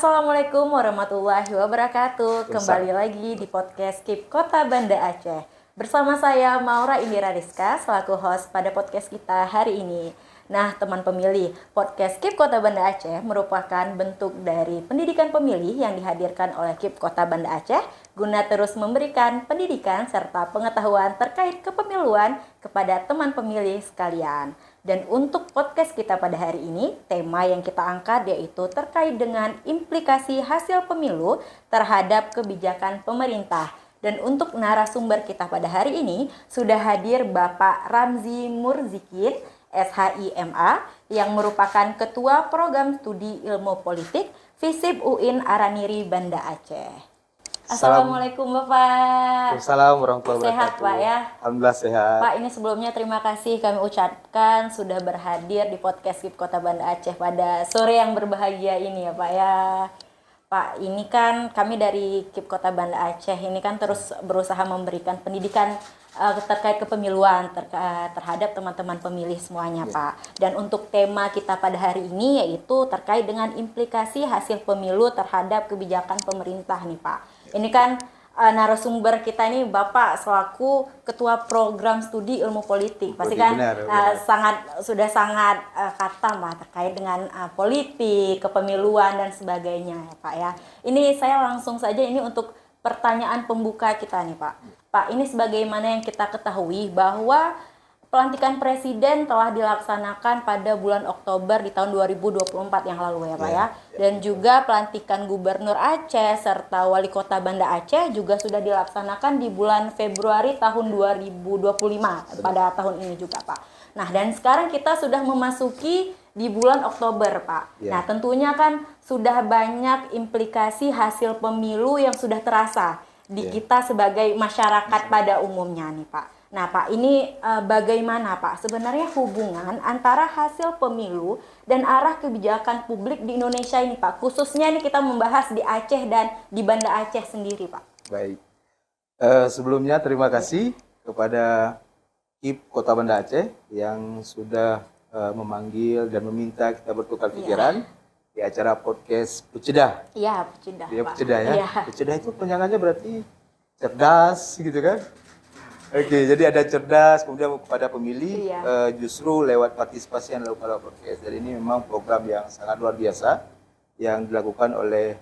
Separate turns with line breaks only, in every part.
Assalamualaikum warahmatullahi wabarakatuh. Kembali lagi di podcast KIP Kota Banda Aceh. Bersama saya Maura Indira Rizka selaku host pada podcast kita hari ini. Nah, teman pemilih, podcast KIP Kota Banda Aceh merupakan bentuk dari pendidikan pemilih yang dihadirkan oleh KIP Kota Banda Aceh guna terus memberikan pendidikan serta pengetahuan terkait kepemiluan kepada teman pemilih sekalian. Dan untuk podcast kita pada hari ini, tema yang kita angkat yaitu terkait dengan implikasi hasil pemilu terhadap kebijakan pemerintah. Dan untuk narasumber kita pada hari ini sudah hadir Bapak Ramzi Murzikin, SHIMA, yang merupakan Ketua Program Studi Ilmu Politik FISIP UIN Araniri Banda Aceh. Assalamualaikum Bapak.
Assalamualaikum warahmatullahi wabarakatuh.
Sehat Pak ya?
Alhamdulillah sehat.
Pak, ini sebelumnya terima kasih kami ucapkan sudah berhadir di podcast KIP Kota Banda Aceh pada sore yang berbahagia ini ya Pak ya. Pak, ini kan kami dari KIP Kota Banda Aceh ini kan terus berusaha memberikan pendidikan terkait kepemiluan terhadap teman-teman pemilih semuanya Pak. Dan untuk tema kita pada hari ini yaitu terkait dengan implikasi hasil pemilu terhadap kebijakan pemerintah nih Pak. Ini kan narasumber kita ini Bapak selaku Ketua Program Studi Ilmu Politik. Pasti kan sudah sangat khatam Pak terkait dengan politik, kepemiluan dan sebagainya ya Pak ya. Ini saya langsung saja ini untuk pertanyaan pembuka kita nih Pak. Pak, ini sebagaimana yang kita ketahui bahwa pelantikan presiden telah dilaksanakan pada bulan Oktober di tahun 2024 yang lalu ya Pak ya. Dan juga pelantikan Gubernur Aceh serta Wali Kota Banda Aceh juga sudah dilaksanakan di bulan Februari tahun 2025 pada tahun ini juga Pak. Nah, dan sekarang kita sudah memasuki di bulan Oktober Pak. Nah, tentunya kan sudah banyak implikasi hasil pemilu yang sudah terasa di kita sebagai masyarakat pada umumnya nih Pak. Nah Pak, ini bagaimana Pak sebenarnya hubungan antara hasil pemilu dan arah kebijakan publik di Indonesia ini Pak? Khususnya ini kita membahas di Aceh dan di Banda Aceh sendiri Pak.
Baik, sebelumnya terima kasih kepada KIP Kota Banda Aceh yang sudah memanggil dan meminta kita bertukar pikiran di acara podcast Pucedah.
Iya, Pucedah
Ya,
Pak.
Pucedah ya. Pucedah itu penyangannya berarti cerdas gitu kan? Oke, jadi ada cerdas, kemudian kepada pemilih justru lewat partisipasi yang dilakukan oleh podcast. Dan ini memang program yang sangat luar biasa yang dilakukan oleh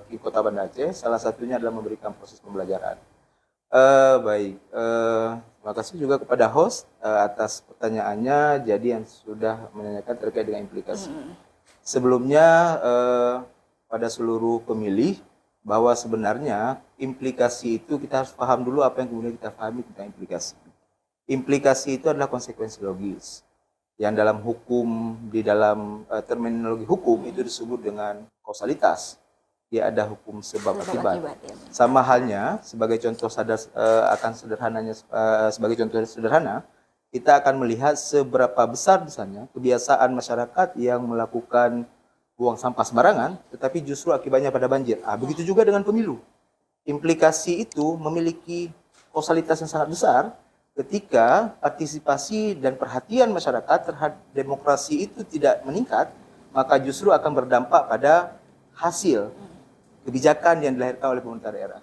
KIP Kota Banda Aceh. Salah satunya adalah memberikan proses pembelajaran. Terima kasih juga kepada host atas pertanyaannya. Jadi yang sudah menanyakan terkait dengan implikasi. Sebelumnya pada seluruh pemilih bahwa sebenarnya implikasi itu kita harus paham dulu apa yang kemudian kita pahami tentang implikasi. Implikasi itu adalah konsekuensi logis yang dalam hukum, di dalam terminologi hukum itu disebut dengan kausalitas. Dia ada hukum sebab akibat. Sama halnya sebagai contoh sebagai contoh sederhana, kita akan melihat seberapa besar misalnya kebiasaan masyarakat yang melakukan buang sampah sembarangan, tetapi justru akibatnya pada banjir. Begitu juga dengan pemilu. Implikasi itu memiliki kausalitas yang sangat besar ketika partisipasi dan perhatian masyarakat terhadap demokrasi itu tidak meningkat, maka justru akan berdampak pada hasil kebijakan yang dilahirkan oleh pemerintah daerah.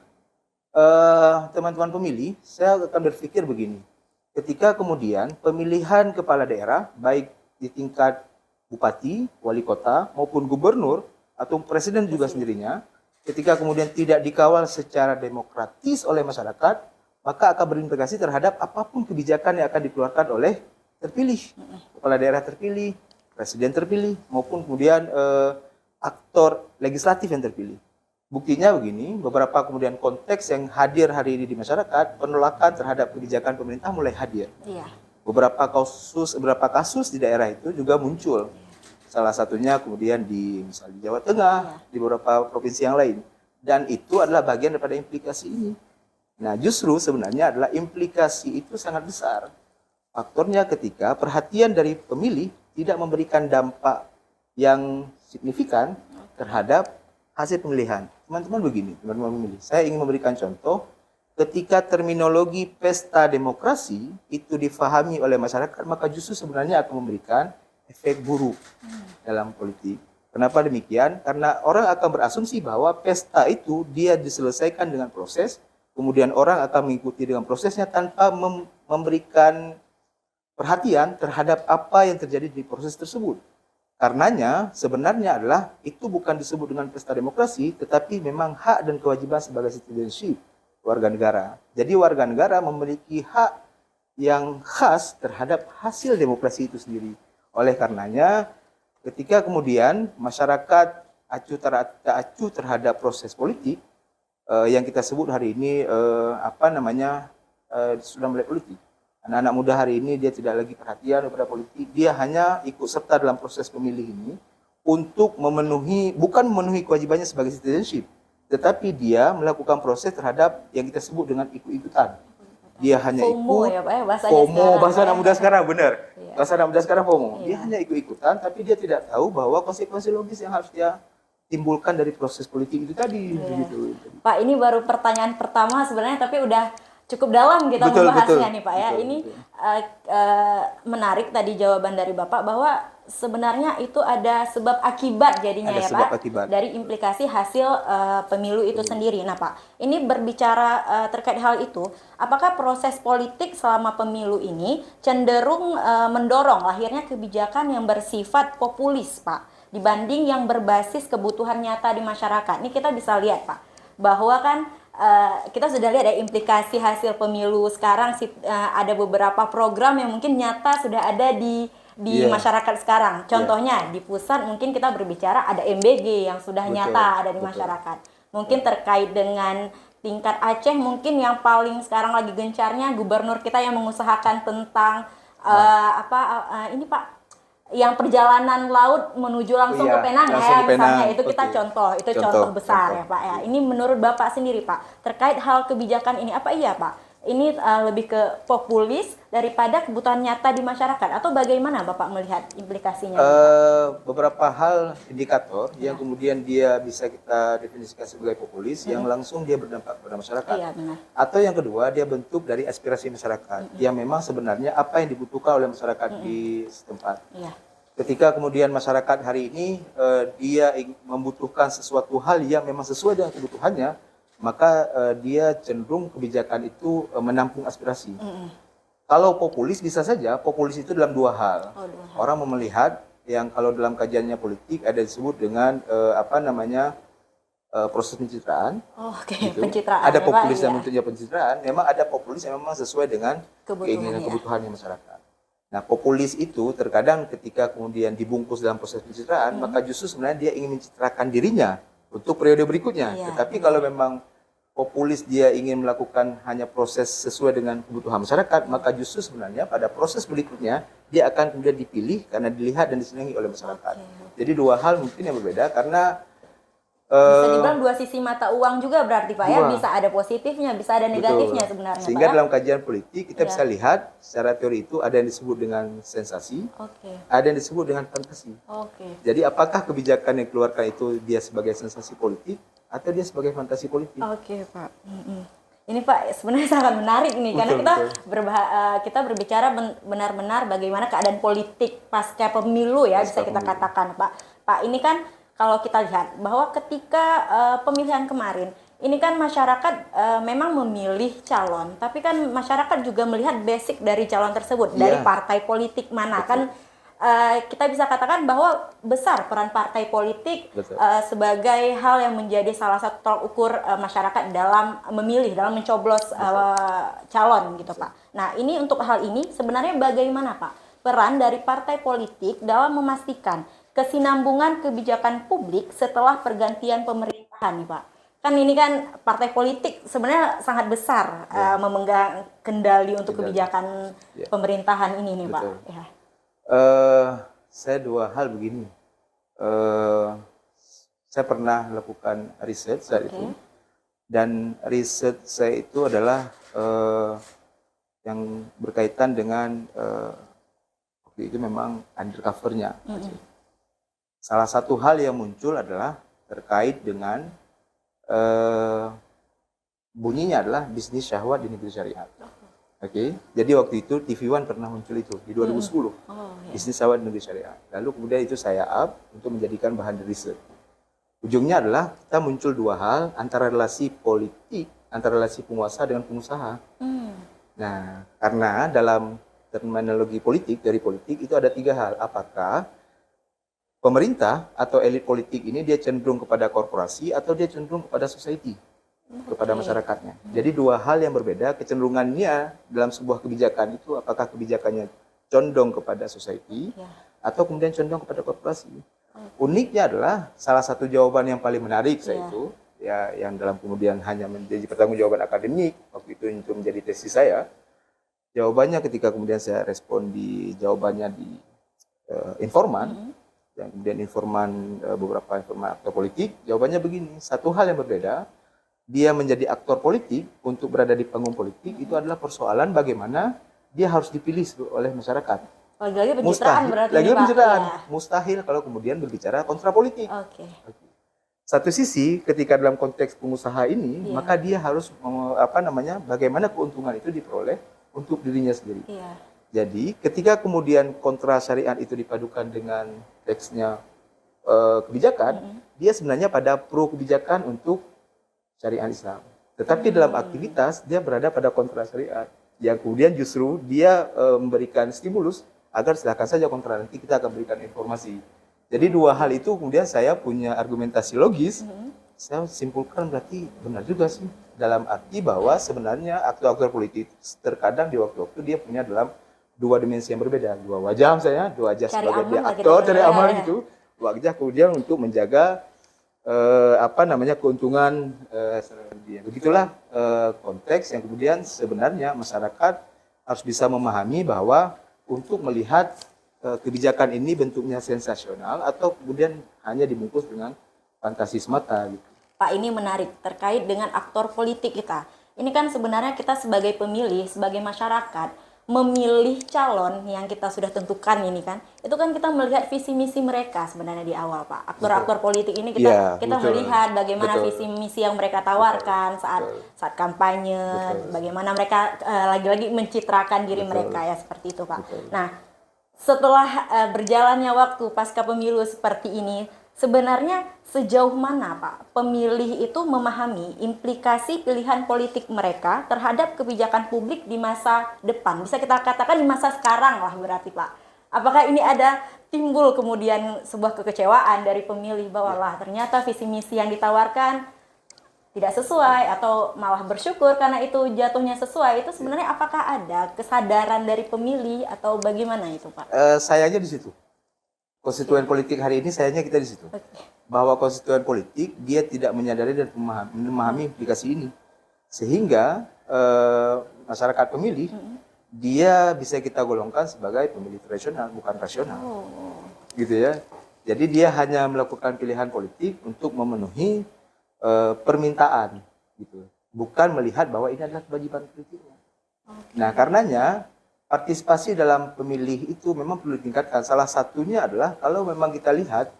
Teman-teman pemilih, saya akan berpikir begini. Ketika kemudian pemilihan kepala daerah, baik di tingkat bupati, wali kota, maupun gubernur, atau presiden juga sendirinya, ketika kemudian tidak dikawal secara demokratis oleh masyarakat, maka akan berimplikasi terhadap apapun kebijakan yang akan dikeluarkan oleh terpilih. Kepala daerah terpilih, presiden terpilih, maupun kemudian aktor legislatif yang terpilih. Buktinya begini, beberapa kemudian konteks yang hadir hari ini di masyarakat, penolakan terhadap kebijakan pemerintah mulai hadir. Beberapa kasus di daerah itu juga muncul. Salah satunya kemudian misalnya di Jawa Tengah, di beberapa provinsi yang lain. Dan itu adalah bagian daripada implikasi ini. Nah, justru sebenarnya adalah implikasi itu sangat besar. Faktornya ketika perhatian dari pemilih tidak memberikan dampak yang signifikan terhadap hasil pemilihan. Teman-teman begini, teman-teman pemilih. Saya ingin memberikan contoh ketika terminologi pesta demokrasi itu difahami oleh masyarakat, maka justru sebenarnya akan memberikan efek buruk dalam politik. Kenapa demikian? Karena orang akan berasumsi bahwa pesta itu dia diselesaikan dengan proses, kemudian orang akan mengikuti dengan prosesnya tanpa memberikan perhatian terhadap apa yang terjadi di proses tersebut. Karenanya sebenarnya adalah itu bukan disebut dengan pesta demokrasi, tetapi memang hak dan kewajiban sebagai citizenship warga negara. Jadi warga negara memiliki hak yang khas terhadap hasil demokrasi itu sendiri. Oleh karenanya, ketika kemudian masyarakat acuh terhadap proses politik, yang kita sebut hari ini sudah mulai politik. Anak-anak muda hari ini dia tidak lagi perhatian kepada politik, dia hanya ikut serta dalam proses pemilih ini untuk bukan memenuhi kewajibannya sebagai citizenship, tetapi dia melakukan proses terhadap yang kita sebut dengan ikut-ikutan. Dia hanya
FOMO
ikut,
ya Pak ya, bahasanya
FOMO,
sekarang,
bahasa anak muda sekarang, benar.
Iya.
Bahasa anak muda sekarang FOMO. Dia
Iya.
hanya ikut-ikutan, tapi dia tidak tahu bahwa konsekuensi logis yang harus dia timbulkan dari proses politik itu tadi.
Iya.
Begitu.
Pak, ini baru pertanyaan pertama sebenarnya, tapi udah cukup dalam kita membahasnya nih Pak ya. Ini menarik tadi jawaban dari Bapak bahwa sebenarnya itu ada sebab akibat jadinya
Ada
ya
sebab
Pak,
akibat.
dari implikasi hasil pemilu itu sendiri. Nah Pak, ini berbicara terkait hal itu, apakah proses politik selama pemilu ini cenderung mendorong lahirnya kebijakan yang bersifat populis Pak, dibanding yang berbasis kebutuhan nyata di masyarakat? Ini kita bisa lihat Pak, bahwa kan kita sudah lihat ada implikasi hasil pemilu sekarang, ada beberapa program yang mungkin nyata sudah ada di masyarakat sekarang. Contohnya di pusat mungkin kita berbicara ada MBG yang sudah nyata ada di masyarakat. Mungkin terkait dengan tingkat Aceh, mungkin yang paling sekarang lagi gencarnya gubernur kita yang mengusahakan tentang ini Pak, yang perjalanan laut menuju langsung ke Penang ya, misalnya itu kita contoh besar ya Pak ya. Ini menurut Bapak sendiri Pak, terkait hal kebijakan ini apa iya Pak? Ini lebih ke populis daripada kebutuhan nyata di masyarakat, atau bagaimana Bapak melihat implikasinya?
Beberapa hal indikator yang kemudian dia bisa kita definisikan sebagai populis yang langsung dia berdampak pada masyarakat.
Iya, benar.
Atau yang kedua dia bentuk dari aspirasi masyarakat yang memang sebenarnya apa yang dibutuhkan oleh masyarakat di setempat.
Iya.
Ketika kemudian masyarakat hari ini dia membutuhkan sesuatu hal yang memang sesuai dengan kebutuhannya, maka dia cenderung kebijakan itu menampung aspirasi. Kalau populis bisa saja, populis itu dalam dua hal. Orang melihat yang kalau dalam kajiannya politik ada disebut dengan proses pencitraan.
Gitu. Pencitraan.
Ada populis yang bentuknya pencitraan, memang ada populis yang memang sesuai dengan keinginan kebutuhannya masyarakat. Nah, populis itu terkadang ketika kemudian dibungkus dalam proses pencitraan, maka justru sebenarnya dia ingin mencitrakan dirinya untuk periode berikutnya. Tetapi kalau memang populis dia ingin melakukan hanya proses sesuai dengan kebutuhan masyarakat, maka justru sebenarnya pada proses berikutnya dia akan kemudian dipilih karena dilihat dan disenangi oleh masyarakat. Jadi dua hal mungkin yang berbeda karena
bisa dibilang dua sisi mata uang juga berarti Pak ya, bisa ada positifnya, bisa ada negatifnya sebenarnya.
Sehingga
Pak,
dalam kajian politik kita bisa lihat secara teori itu ada yang disebut dengan sensasi, ada yang disebut dengan fantasi. Jadi apakah kebijakan yang dikeluarkan itu dia sebagai sensasi politik atau dia sebagai fantasi politik?
Pak. Ini Pak sebenarnya sangat menarik nih, karena kita berbicara benar-benar bagaimana keadaan politik pasca pemilu ya, bisa kita katakan Pak. Pak, ini kan kalau kita lihat bahwa ketika pemilihan kemarin, ini kan masyarakat memang memilih calon, tapi kan masyarakat juga melihat basic dari calon tersebut, dari partai politik mana. Kan kita bisa katakan bahwa besar peran partai politik sebagai hal yang menjadi salah satu tolak ukur masyarakat dalam memilih, dalam mencoblos calon gitu Pak. Nah ini untuk hal ini sebenarnya bagaimana Pak peran dari partai politik dalam memastikan kesinambungan kebijakan publik setelah pergantian pemerintahan nih Pak? Kan ini kan partai politik sebenarnya sangat besar memegang kendali untuk kebijakan pemerintahan ini nih Pak.
Saya dua hal begini. Saya pernah lakukan riset saat itu, dan riset saya itu adalah yang berkaitan dengan waktu itu memang undercover-nya. Salah satu hal yang muncul adalah terkait dengan bunyinya adalah bisnis syahwat di negeri syariat. Oke. Jadi waktu itu TV One pernah muncul itu di 2010.
Oh, ya.
Bisnis sawit negeri syariah. Lalu kemudian itu saya up untuk menjadikan bahan riset. Ujungnya adalah kita muncul dua hal antara relasi politik, antara relasi penguasa dengan pengusaha. Nah, karena dalam terminologi politik, dari politik itu ada tiga hal. Apakah pemerintah atau elit politik ini dia cenderung kepada korporasi atau dia cenderung kepada society, kepada masyarakatnya. Jadi dua hal yang berbeda, kecenderungannya dalam sebuah kebijakan itu apakah kebijakannya condong kepada society atau kemudian condong kepada korporasi. Uniknya adalah salah satu jawaban yang paling menarik saya itu ya yang dalam kemudian hanya menjadi pertanggungjawaban akademik waktu itu untuk menjadi tesis saya. Jawabannya ketika kemudian saya respon di jawabannya di informan dan kemudian beberapa informan aktor politik, jawabannya begini, satu hal yang berbeda, dia menjadi aktor politik untuk berada di panggung politik itu adalah persoalan bagaimana dia harus dipilih oleh masyarakat.
Lagi-lagi pencitraan berarti.
Lagi-lagi pencitraan. Mustahil kalau kemudian berbicara kontra politik. Satu sisi ketika dalam konteks pengusaha ini, maka dia harus bagaimana keuntungan itu diperoleh untuk dirinya sendiri. Jadi ketika kemudian kontra syariat itu dipadukan dengan teksnya kebijakan, dia sebenarnya pada pro kebijakan untuk syariat Islam. Tetapi dalam aktivitas dia berada pada kontra syariat. Yang kemudian justru dia memberikan stimulus agar silakan saja kontra, nanti kita akan berikan informasi. Jadi dua hal itu kemudian saya punya argumentasi logis, saya simpulkan berarti benar juga sih. Dalam arti bahwa sebenarnya aktor-aktor politik terkadang di waktu-waktu dia punya dalam dua dimensi yang berbeda. Dua wajah misalnya, dua wajah sebagai dia aktor, cari aman gitu. Dua wajah kemudian untuk menjaga keuntungan dia. Begitulah konteks yang kemudian sebenarnya masyarakat harus bisa memahami bahwa untuk melihat kebijakan ini bentuknya sensasional atau kemudian hanya dibungkus dengan fantasi semata gitu.
Pak, ini menarik terkait dengan aktor politik kita. Ini kan sebenarnya kita sebagai pemilih, sebagai masyarakat, memilih calon yang kita sudah tentukan ini kan. Itu kan kita melihat visi misi mereka sebenarnya di awal, Pak. Aktor-aktor politik ini kita melihat bagaimana visi misi yang mereka tawarkan saat kampanye, bagaimana mereka lagi-lagi mencitrakan diri mereka ya seperti itu, Pak. Nah, setelah berjalannya waktu pasca pemilu seperti ini, sebenarnya sejauh mana Pak pemilih itu memahami implikasi pilihan politik mereka terhadap kebijakan publik di masa depan? Bisa kita katakan di masa sekarang lah berarti Pak. Apakah ini ada timbul kemudian sebuah kekecewaan dari pemilih bahwa lah ternyata visi misi yang ditawarkan tidak sesuai atau malah bersyukur karena itu jatuhnya sesuai? Itu sebenarnya apakah ada kesadaran dari pemilih atau bagaimana itu Pak?
Sayangnya di situ. Konstituen politik hari ini sayangnya kita di situ. Bahwa konstituen politik dia tidak menyadari dan memahami implikasi ini. Sehingga masyarakat pemilih dia bisa kita golongkan sebagai pemilih tradisional, bukan rasional. Gitu ya. Jadi dia hanya melakukan pilihan politik untuk memenuhi permintaan gitu. Bukan melihat bahwa ini adalah kewajiban politiknya. Nah, karenanya partisipasi dalam pemilih itu memang perlu ditingkatkan. Salah satunya adalah kalau memang kita lihat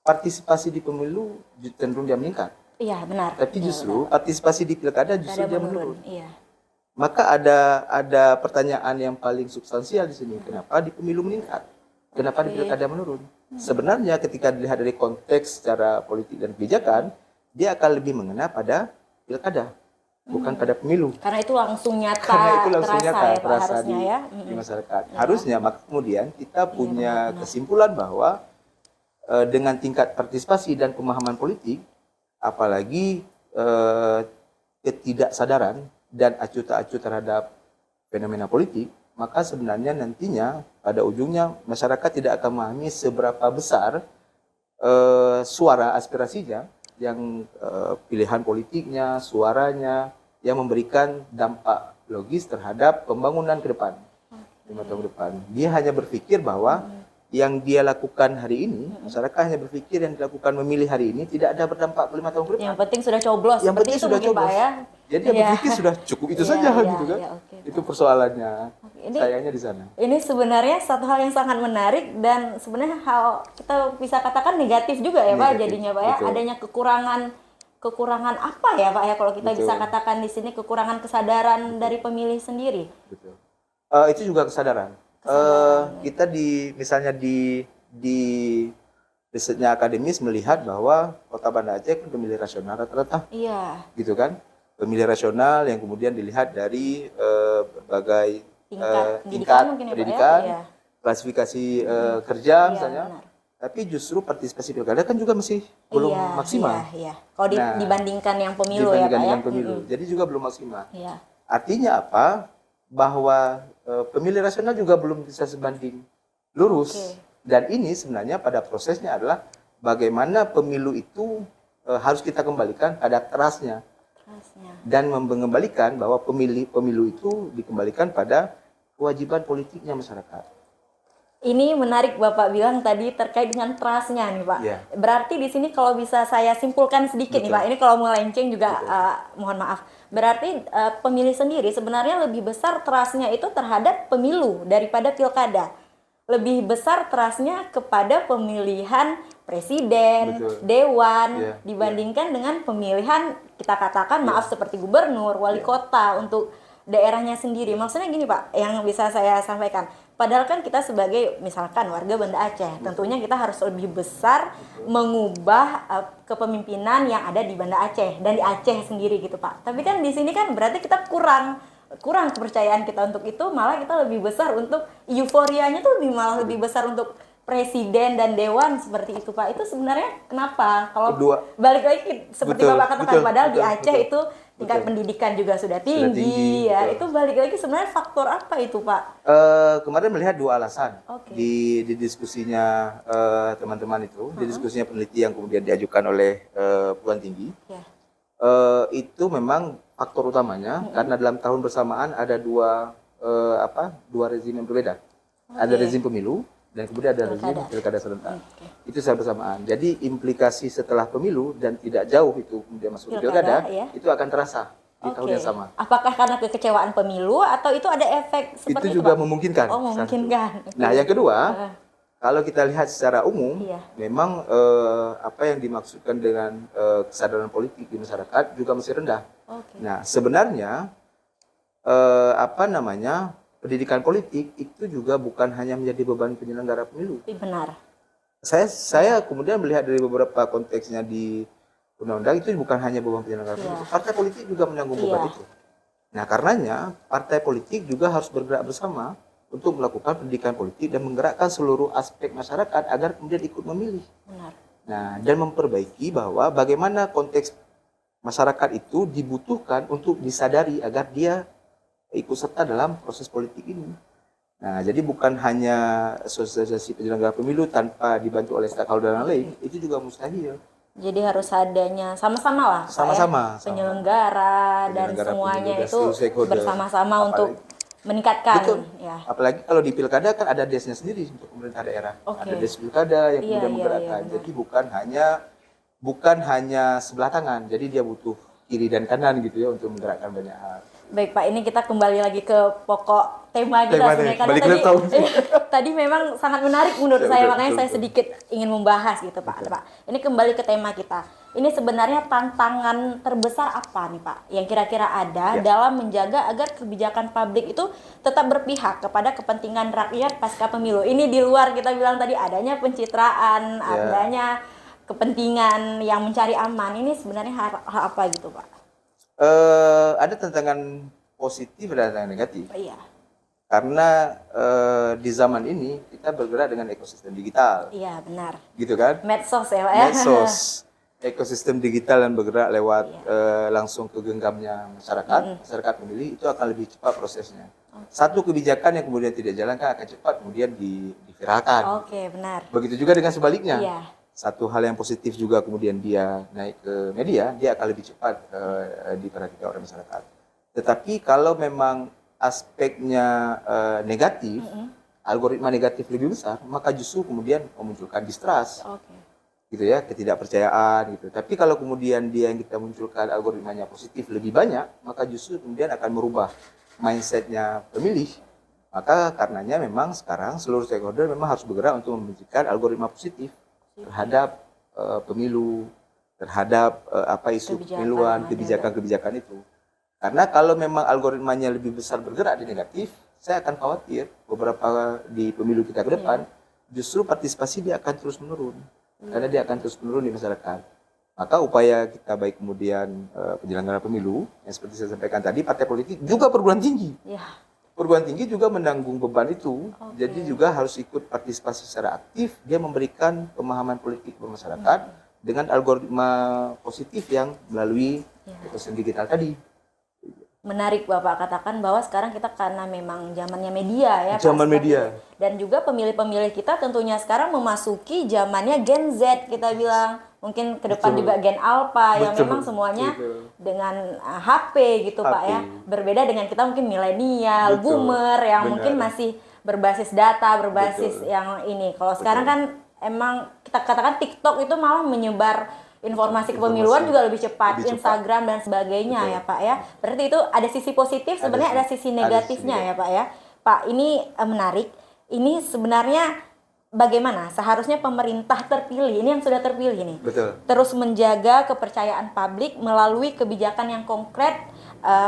partisipasi di pemilu cenderung dia meningkat.
Iya, benar.
Tapi justru partisipasi di pilkada justru dia menurun.
Iya.
Maka ada pertanyaan yang paling substansial di sini. Kenapa di pemilu meningkat? Kenapa di pilkada menurun? Sebenarnya ketika dilihat dari konteks secara politik dan kebijakan, dia akan lebih mengena pada pilkada, bukan pada pemilu.
Karena itu langsung nyata,
Karena itu langsung
terasa,
nyata,
ya, Pak,
terasa
harusnya ya.
Di masyarakat. Harusnya, maka kemudian kita punya kesimpulan bahwa dengan tingkat partisipasi dan pemahaman politik, apalagi ketidaksadaran dan acuh tak acuh terhadap fenomena politik, maka sebenarnya nantinya pada ujungnya masyarakat tidak akan memahami seberapa besar suara aspirasinya, yang pilihan politiknya, suaranya, yang memberikan dampak logis terhadap pembangunan ke depan, 5 tahun ke depan. Dia hanya berpikir bahwa yang dia lakukan hari ini, masyarakat hanya berpikir yang dilakukan memilih hari ini tidak ada berdampak 5 tahun ke depan.
Yang penting sudah coblos,
yang penting sudah coblos.
Pak ya.
Jadi dia berpikir sudah cukup itu saja gitu kan. Itu persoalannya. Sayangnya di sana.
Ini sebenarnya satu hal yang sangat menarik dan sebenarnya hal kita bisa katakan negatif juga ya Pak jadinya Pak ya. Adanya kekurangan kekurangan apa ya Pak ya, kalau kita
Betul.
bisa katakan di sini kekurangan kesadaran dari pemilih sendiri?
Betul. Itu juga kesadaran. Kita misalnya di risetnya akademis melihat bahwa Kota Banda Aceh kan pemilih rasional rata-rata,
Iya,
gitu kan? Pemilih rasional yang kemudian dilihat dari berbagai
tingkat pendidikan
tingkat
mungkin ya Pak ya?
pendidikan,
Iya.
klasifikasi kerja
Iya,
misalnya.
benar.
Tapi justru partisipasi pilkada kan juga masih belum
Iya,
maksimal.
iya, iya. Kalau
Nah,
dibandingkan yang pemilu ya
dibandingkan
Pak ya?
dengan pemilu. Jadi juga belum maksimal.
Iya.
Artinya apa? Bahwa pemilih rasional juga belum bisa sebanding lurus.
Oke.
Dan ini sebenarnya pada prosesnya adalah bagaimana pemilu itu harus kita kembalikan pada terasnya.
Terusnya.
Dan mengembalikan bahwa pemilu itu dikembalikan pada kewajiban politiknya masyarakat.
Ini menarik Bapak bilang tadi terkait dengan trust-nya nih Pak.
Iya.
Berarti di sini kalau bisa saya simpulkan sedikit nih
Betul.
Pak. Ini kalau melenceng juga
Betul.
mohon maaf. Berarti pemilih sendiri sebenarnya lebih besar trust-nya itu terhadap pemilu daripada pilkada. Lebih besar trust-nya kepada pemilihan presiden,
Betul.
dewan
Iya,
dibandingkan dengan pemilihan kita katakan maaf seperti gubernur, wali kota untuk daerahnya sendiri. Maksudnya gini Pak, yang bisa saya sampaikan. Padahal kan kita sebagai misalkan warga Banda Aceh, tentunya kita harus lebih besar mengubah kepemimpinan yang ada di Banda Aceh dan di Aceh sendiri gitu Pak. Tapi kan di sini kan berarti kita kurang kepercayaan kita untuk itu, malah kita lebih besar untuk euforianya tuh malah lebih besar untuk presiden dan dewan seperti itu Pak. Itu sebenarnya kenapa? Kalau balik lagi seperti
Betul,
Bapak katakan, padahal di Aceh
betul.
itu tingkat pendidikan juga sudah tinggi ya.
Betul.
Itu balik lagi sebenarnya faktor apa itu Pak?
Kemarin melihat dua alasan.
Oke.
Di diskusinya teman-teman itu, di diskusinya peneliti yang kemudian diajukan oleh Perguruan Tinggi,
Ya.
itu memang faktor utamanya karena dalam tahun bersamaan ada dua rezim yang berbeda. Ada rezim pemilu dan kemudian ada rezim pilkada serentak. Itu secara bersamaan. Jadi implikasi setelah pemilu dan tidak jauh itu kemudian masuk ke pilkada, itu akan terasa di tahun yang sama.
Apakah karena kekecewaan pemilu atau itu ada efek seperti
Itu juga
Pak?
memungkinkan.
Oh, memungkinkan.
Nah, yang kedua, kalau kita lihat secara umum,
Iya.
memang apa yang dimaksudkan dengan kesadaran politik di masyarakat juga masih rendah.
Oke.
Nah, sebenarnya pendidikan politik itu juga bukan hanya menjadi beban penyelenggara pemilu.
Benar.
Saya kemudian melihat dari beberapa konteksnya di undang-undang itu bukan hanya beban penyelenggara pemilu. Partai politik juga menanggung beban itu. Nah, karenanya partai politik juga harus bergerak bersama untuk melakukan pendidikan politik dan menggerakkan seluruh aspek masyarakat agar kemudian ikut memilih.
Benar.
Nah, dan memperbaiki bahwa bagaimana konteks masyarakat itu dibutuhkan untuk disadari agar dia ikut serta dalam proses politik ini. Nah, jadi bukan hanya asosiasi penyelenggara pemilu tanpa dibantu oleh stakeholder yang lain, itu juga mustahil.
Jadi harus adanya sama-sama lah, Pak,
Sama-sama,
penyelenggara dan semuanya itu bersama-sama untuk meningkatkan.
Betul.
Ya.
Apalagi kalau di pilkada kan ada desnya sendiri untuk pemerintah daerah. Ada des pilkada yang kemudian menggerakkan. Jadi bukan hanya sebelah tangan. Jadi dia butuh kiri dan kanan gitu ya untuk menggerakkan banyak hal.
Baik Pak, ini kita kembali lagi ke pokok tema kita sebenarnya, karena tadi memang sangat menarik menurut saya, makanya saya sedikit ingin membahas gitu Pak. Ini kembali ke tema kita. Ini sebenarnya tantangan terbesar apa nih Pak yang kira-kira ada dalam menjaga agar kebijakan publik itu tetap berpihak kepada kepentingan rakyat pasca pemilu. Ini di luar kita bilang tadi adanya pencitraan, adanya kepentingan yang mencari aman. Ini sebenarnya hal apa gitu Pak?
Ada tantangan positif dan tantangan negatif.
Iya.
Karena di zaman ini kita bergerak dengan ekosistem digital.
Iya, benar.
Gitu kan?
Medsos ya Pak ya?
Medsos. Ekosistem digital yang bergerak lewat langsung ke genggamnya masyarakat pemilih, itu akan lebih cepat prosesnya. Satu kebijakan yang kemudian tidak jalankan akan cepat kemudian diviralkan.
Oke, benar.
Begitu juga dengan sebaliknya.
Iya.
Satu hal yang positif juga kemudian dia naik ke media, dia akan lebih cepat diperhatikan oleh masyarakat. Tetapi kalau memang aspeknya negatif, algoritma negatif lebih besar, maka justru kemudian memunculkan distrust, gitu ya, ketidakpercayaan gitu. Tapi kalau kemudian dia yang kita munculkan algoritmanya positif lebih banyak, maka justru kemudian akan merubah mindsetnya pemilih. Maka karenanya memang sekarang seluruh stakeholder memang harus bergerak untuk memberikan algoritma positif terhadap pemilu, terhadap apa isu pemiluan, kebijakan-kebijakan itu. Karena kalau memang algoritmanya lebih besar bergerak di negatif, saya akan khawatir beberapa di pemilu kita ke depan, justru partisipasi dia akan terus menurun. Karena dia akan terus menurun di masyarakat. Maka upaya kita baik kemudian penyelenggara pemilu, yang seperti saya sampaikan tadi, partai politik juga perguruan tinggi. Perguruan tinggi juga menanggung beban itu, jadi juga harus ikut partisipasi secara aktif, dia memberikan pemahaman politik ke masyarakat, dengan algoritma positif yang melalui ekosistem digital tadi.
Menarik Bapak katakan bahwa sekarang kita karena memang zamannya media ya
Zaman
Pak,
media.
dan juga pemilih-pemilih kita tentunya sekarang memasuki zamannya Gen Z kita bilang, mungkin ke depan juga Gen Alpha yang memang semuanya dengan HP gitu Pak ya, berbeda dengan kita mungkin milenial, boomer yang mungkin masih berbasis data, berbasis yang ini. Kalau sekarang kan emang kita katakan TikTok itu malah menyebar informasi kepemiluan juga lebih cepat, Instagram dan sebagainya ya Pak ya. Berarti itu ada sisi positif, sebenarnya ada sisi negatifnya ya Pak ya. Pak, ini menarik. Ini sebenarnya bagaimana seharusnya pemerintah terpilih, ini yang sudah terpilih nih, terus menjaga kepercayaan publik melalui kebijakan yang konkret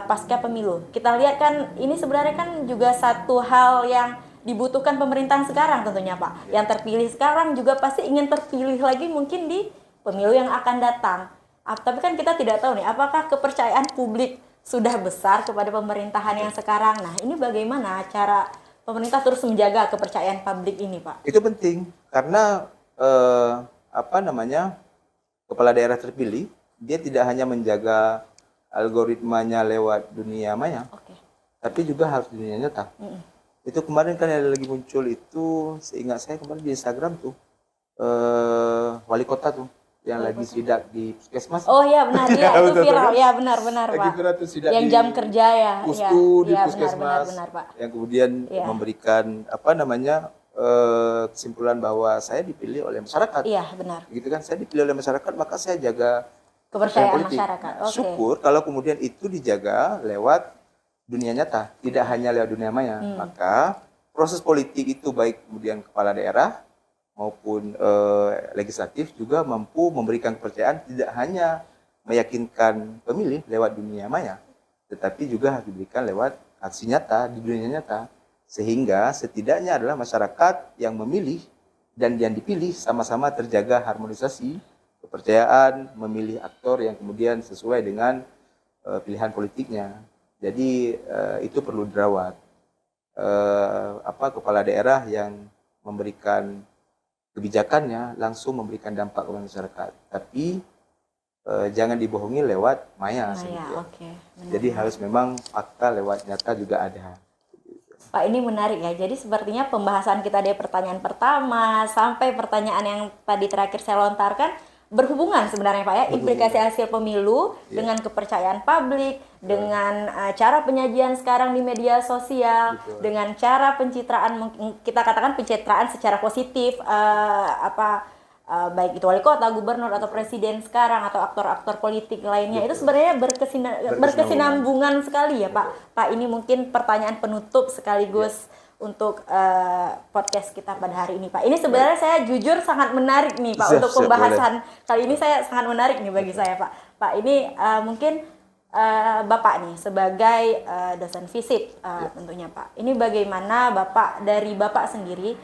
pasca pemilu. Kita lihat kan ini sebenarnya kan juga satu hal yang dibutuhkan pemerintahan sekarang tentunya Pak. Yang terpilih sekarang juga pasti ingin terpilih lagi mungkin di pemilu yang akan datang. Tapi kan kita tidak tahu nih, apakah kepercayaan publik sudah besar kepada pemerintahan yang sekarang. Nah, ini bagaimana cara pemerintah terus menjaga kepercayaan publik ini, Pak?
Itu penting karena kepala daerah terpilih, dia tidak hanya menjaga algoritmanya lewat dunia maya, tapi juga harus dunia nyata. Itu kemarin kan ada lagi muncul itu, seingat saya kemarin di Instagram tuh, wali kota tuh yang lagi sidak di puskesmas.
Oh iya benar, ya itu viral, ya benar-benar Pak.
Viral tuh sidak
yang jam kerja ya.
Di puskesmas,
benar, Pak.
Yang kemudian memberikan kesimpulan bahwa saya dipilih oleh masyarakat.
Iya benar.
Gitu kan, saya dipilih oleh masyarakat, maka saya jaga
kepercayaan masyarakat.
Syukur kalau kemudian itu dijaga lewat dunia nyata, tidak hanya lewat dunia maya. Maka proses politik itu baik kemudian kepala daerah maupun legislatif juga mampu memberikan kepercayaan, tidak hanya meyakinkan pemilih lewat dunia maya, tetapi juga harus diberikan lewat aksi nyata di dunia nyata, sehingga setidaknya adalah masyarakat yang memilih dan yang dipilih sama-sama terjaga harmonisasi kepercayaan, memilih aktor yang kemudian sesuai dengan pilihan politiknya. Jadi itu perlu dirawat. Kepala daerah yang memberikan kebijakannya langsung memberikan dampak kepada masyarakat, tapi jangan dibohongi lewat maya. Jadi harus memang fakta lewat nyata juga ada.
Pak, ini menarik ya. Jadi sepertinya pembahasan kita dari pertanyaan pertama sampai pertanyaan yang tadi terakhir saya lontarkan berhubungan sebenarnya Pak ya, implikasi hasil pemilu dengan kepercayaan publik, dengan cara penyajian sekarang di media sosial, dengan cara pencitraan, kita katakan pencitraan secara positif, baik itu wali kota, gubernur atau presiden sekarang atau aktor-aktor politik lainnya, itu sebenarnya berkesinambungan sekali ya Pak. Pak, ini mungkin pertanyaan penutup sekaligus untuk podcast kita pada hari ini Pak. Ini sebenarnya saya jujur sangat menarik nih Pak, untuk pembahasan kali ini saya sangat menarik nih bagi saya Pak. Pak, ini mungkin Bapak nih sebagai dosen FISIP tentunya Pak. Ini bagaimana dari Bapak sendiri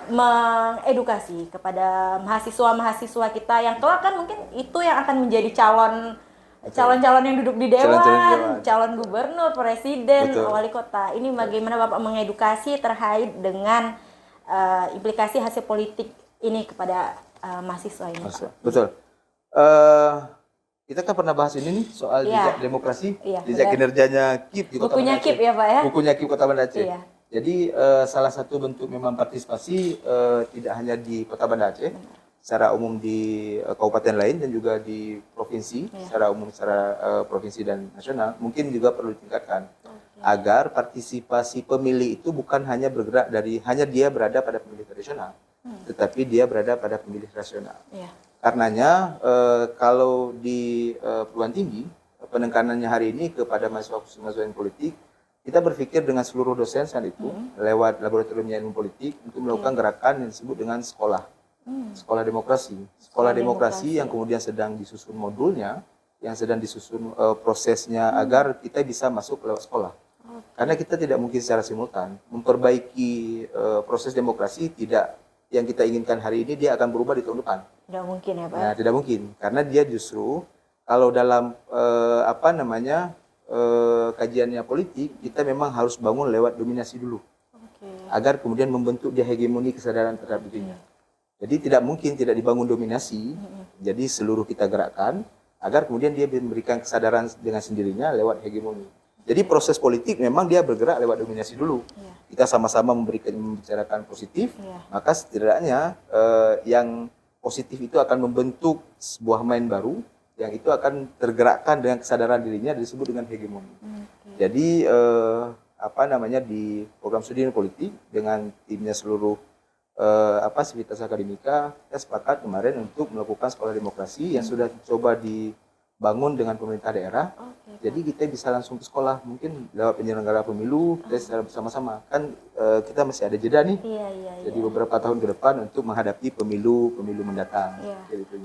mengedukasi kepada mahasiswa-mahasiswa kita yang kelak kan mungkin itu yang akan menjadi calon-calon yang duduk di dewan, calon gubernur, presiden, wali kota. Ini bagaimana Bapak mengedukasi terkait dengan implikasi hasil politik ini kepada mahasiswa ini, Pak?
Betul. Kita kan pernah bahas ini nih soal jejak demokrasi, jejak kinerjanya KIP di Kota Banda Aceh. Bukunya KIP ya Pak ya? Bukunya KIP Kota Banda Aceh. Jadi salah satu bentuk memang partisipasi tidak hanya di Kota Banda Aceh, secara umum di kabupaten lain dan juga di provinsi, secara umum secara provinsi dan nasional, mungkin juga perlu ditingkatkan agar partisipasi pemilih itu bukan hanya bergerak hanya dia berada pada pemilih tradisional, tetapi dia berada pada pemilih rasional. Karenanya kalau di perguruan tinggi penekanannya hari ini kepada mahasiswa yang politik, kita berpikir dengan seluruh dosen saat itu lewat laboratoriumnya ilmu politik untuk melakukan gerakan yang disebut dengan sekolah sekolah demokrasi. Sekolah
demokrasi.
demokrasi yang kemudian sedang disusun modulnya, yang sedang disusun prosesnya agar kita bisa masuk lewat sekolah. Karena kita tidak mungkin secara simultan memperbaiki proses demokrasi tidak yang kita inginkan hari ini dia akan berubah di tahun depan.
Tidak mungkin ya Pak.
Nah, tidak mungkin karena dia justru kalau dalam kajiannya politik kita memang harus bangun lewat dominasi dulu. Agar kemudian membentuk dia hegemoni kesadaran terhadap dirinya. Jadi tidak mungkin tidak dibangun dominasi. Jadi seluruh kita gerakkan agar kemudian dia memberikan kesadaran dengan sendirinya lewat hegemoni. Jadi proses politik memang dia bergerak lewat dominasi dulu. Kita sama-sama membicarakan positif, maka setidaknya yang positif itu akan membentuk sebuah main baru yang itu akan tergerakkan dengan kesadaran dirinya disebut dengan hegemoni. Jadi di program studi ilmu politik dengan timnya seluruh Sivitas Akademika, kita sepakat kemarin untuk melakukan sekolah demokrasi yang sudah coba dibangun dengan pemerintah daerah. Jadi kita bisa langsung ke sekolah, mungkin lewat penyelenggara pemilu, kita secara bersama-sama. Kan kita masih ada jeda nih. Jadi beberapa tahun ke depan untuk menghadapi pemilu mendatang.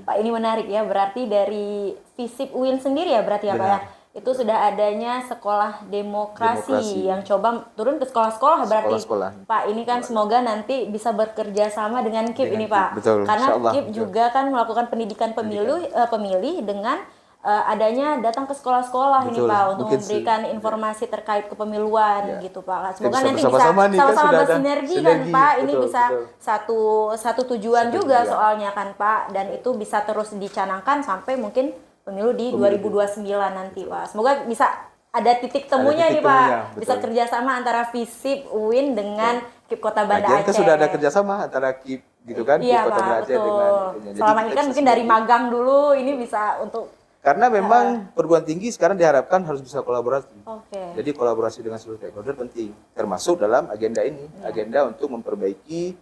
Pak, ini menarik ya, berarti dari FISIP UIN sendiri ya berarti ya Pak ya? Itu sudah adanya sekolah demokrasi yang coba turun ke sekolah-sekolah berarti. Pak, ini kan semoga nanti bisa bekerja sama dengan KIP ini Pak.
Betul,
karena KIP juga kan melakukan pendidikan pemilih dengan adanya datang ke sekolah-sekolah ini Pak untuk memberikan informasi terkait kepemiluan gitu Pak. Semoga nanti bisa sama-sama bersinergi kan Pak. Ini bisa satu tujuan juga soalnya kan Pak, dan itu bisa terus dicanangkan sampai mungkin pemilu di 2029 nanti Pak. Semoga bisa ada titik temunya nih Pak. Bisa kerjasama antara FISIP UIN dengan KIP Kota Banda Aceh.
Kita sudah ada kerjasama antara KIP gitu kan, KIP Kota Banda Aceh dengan.
Selama ini kan mungkin dari magang dulu, ini bisa untuk
karena memang perguruan tinggi sekarang diharapkan harus bisa kolaborasi. Jadi kolaborasi dengan seluruh stakeholder penting, termasuk dalam agenda ini, agenda untuk memperbaiki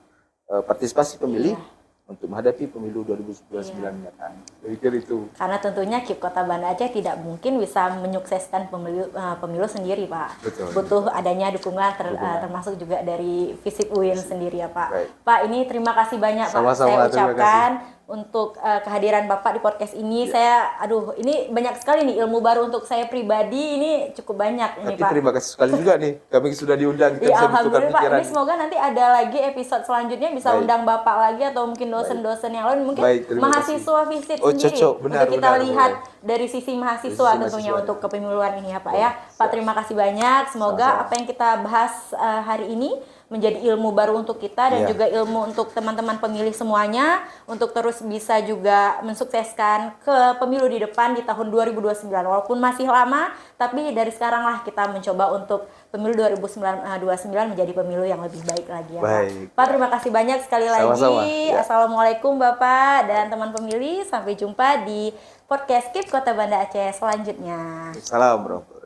partisipasi pemilih untuk menghadapi pemilu 2029 mendatang. Saya pikir itu.
Karena tentunya KIP Kota Banda Aceh tidak mungkin bisa menyukseskan pemilu sendiri Pak. Butuh adanya dukungan termasuk juga dari FISIP UIN sendiri ya Pak. Pak, ini terima kasih banyak Pak. Saya ucapkan untuk kehadiran Bapak di podcast ini. Ini banyak sekali nih ilmu baru untuk saya pribadi, ini cukup banyak ini Pak.
Terima kasih sekali juga nih, kami sudah diundang, kita bisa bertukar pikiran.
Pak, ini semoga nanti ada lagi episode selanjutnya bisa undang Bapak lagi atau mungkin dosen-dosen yang lain, mungkin mahasiswa FISIP sendiri. Untuk kita lihat dari sisi mahasiswa tentunya untuk kepemiluan ini ya Pak ya. Pak, terima kasih banyak. Semoga apa yang kita bahas hari ini menjadi ilmu baru untuk kita dan juga ilmu untuk teman-teman pemilih semuanya untuk terus bisa juga mensukseskan ke pemilu di depan di tahun 2029. Walaupun masih lama, tapi dari sekarang lah kita mencoba untuk pemilu 2029 menjadi pemilu yang lebih baik lagi ya Pak. Pak, terima kasih banyak sekali lagi. Assalamualaikum Bapak dan teman pemilih. Sampai jumpa di podcast KIP Kota Banda Aceh selanjutnya.
Salam bro.